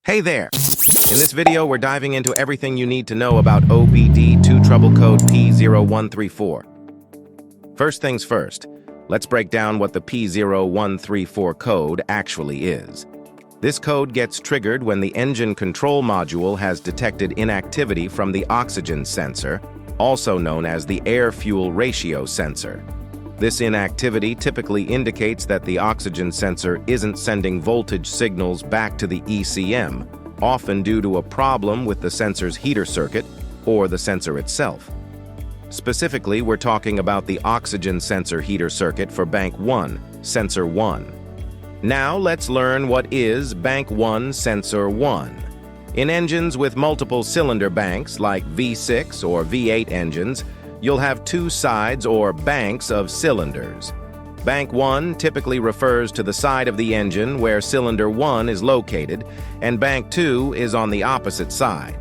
Hey there! In this video, we're diving into everything you need to know about OBD2 trouble code P0134. First things first, let's break down what the P0134 code actually is. This code gets triggered when the engine control module has detected inactivity from the oxygen sensor, also known as the air-fuel ratio sensor. This inactivity typically indicates that the oxygen sensor isn't sending voltage signals back to the ECM, often due to a problem with the sensor's heater circuit or the sensor itself. Specifically, we're talking about the oxygen sensor heater circuit for Bank 1, Sensor 1. Now let's learn what is Bank 1, Sensor 1. In engines with multiple cylinder banks like V6 or V8 engines, you'll have two sides or banks of cylinders. Bank 1 typically refers to the side of the engine where cylinder 1 is located, and Bank 2 is on the opposite side.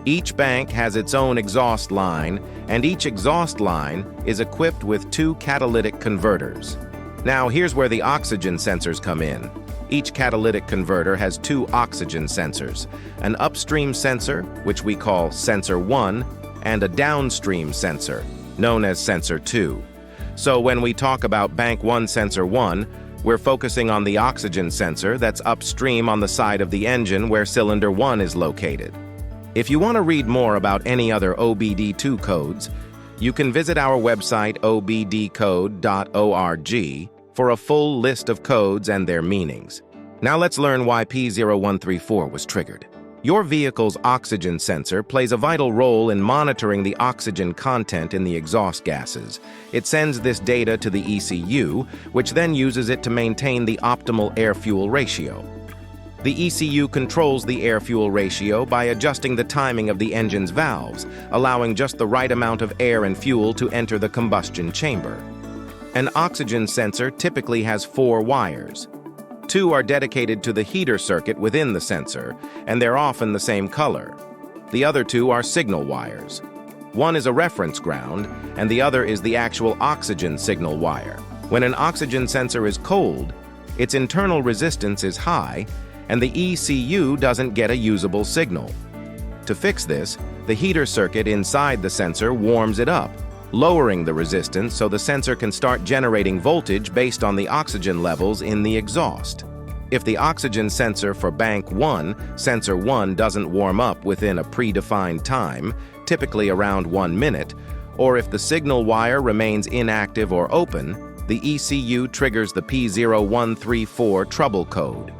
Each bank has its own exhaust line, and each exhaust line is equipped with two catalytic converters. Now here's where the oxygen sensors come in. Each catalytic converter has two oxygen sensors, an upstream sensor, which we call Sensor 1, and a downstream sensor, known as Sensor 2. So when we talk about Bank 1 Sensor 1, we're focusing on the oxygen sensor that's upstream on the side of the engine where cylinder 1 is located. If you want to read more about any other OBD2 codes, you can visit our website obdcode.org for a full list of codes and their meanings. Now let's learn why P0134 was triggered. Your vehicle's oxygen sensor plays a vital role in monitoring the oxygen content in the exhaust gases. It sends this data to the ECU, which then uses it to maintain the optimal air-fuel ratio. The ECU controls the air-fuel ratio by adjusting the timing of the engine's valves, allowing just the right amount of air and fuel to enter the combustion chamber. An oxygen sensor typically has 4 wires. 2 are dedicated to the heater circuit within the sensor, and they're often the same color. The other 2 are signal wires. One is a reference ground, and the other is the actual oxygen signal wire. When an oxygen sensor is cold, its internal resistance is high, and the ECU doesn't get a usable signal. To fix this, the heater circuit inside the sensor warms it up, lowering the resistance so the sensor can start generating voltage based on the oxygen levels in the exhaust. If the oxygen sensor for Bank 1, Sensor 1 doesn't warm up within a predefined time, typically around 1 minute, or if the signal wire remains inactive or open, the ECU triggers the P0134 trouble code.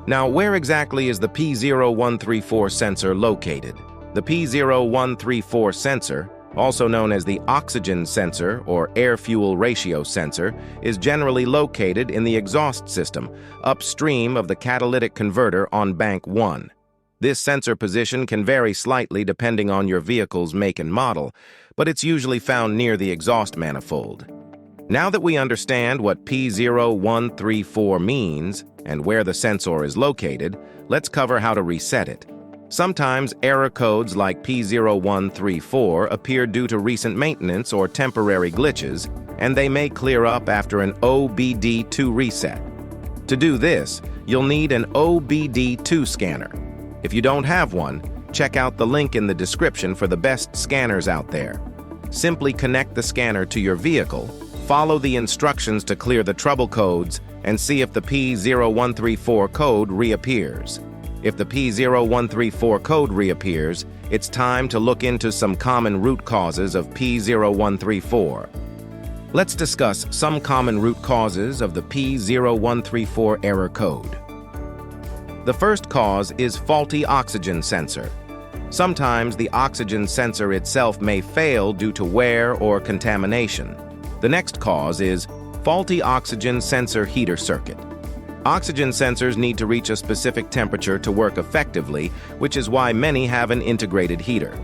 Now, where exactly is the P0134 sensor located? The P0134 sensor, also known as the oxygen sensor or air-fuel ratio sensor, is generally located in the exhaust system, upstream of the catalytic converter on Bank 1. This sensor position can vary slightly depending on your vehicle's make and model, but it's usually found near the exhaust manifold. Now that we understand what P0134 means and where the sensor is located, let's cover how to reset it. Sometimes error codes like P0134 appear due to recent maintenance or temporary glitches, and they may clear up after an OBD2 reset. To do this, you'll need an OBD2 scanner. If you don't have one, check out the link in the description for the best scanners out there. Simply connect the scanner to your vehicle, follow the instructions to clear the trouble codes, and see if the P0134 code reappears. If the P0134 code reappears, it's time to look into some common root causes of P0134. Let's discuss some common root causes of the P0134 error code. The first cause is faulty oxygen sensor. Sometimes the oxygen sensor itself may fail due to wear or contamination. The next cause is faulty oxygen sensor heater circuit. Oxygen sensors need to reach a specific temperature to work effectively, which is why many have an integrated heater.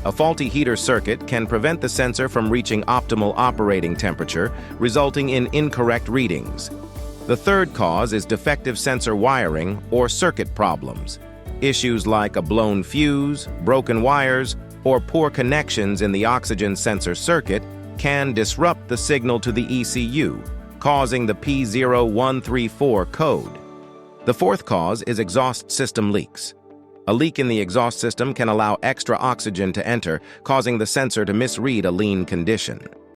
A faulty heater circuit can prevent the sensor from reaching optimal operating temperature, resulting in incorrect readings. The third cause is defective sensor wiring or circuit problems. Issues like a blown fuse, broken wires, or poor connections in the oxygen sensor circuit can disrupt the signal to the ECU, causing the P0134 code. The fourth cause is exhaust system leaks. A leak in the exhaust system can allow extra oxygen to enter, causing the sensor to misread a lean condition.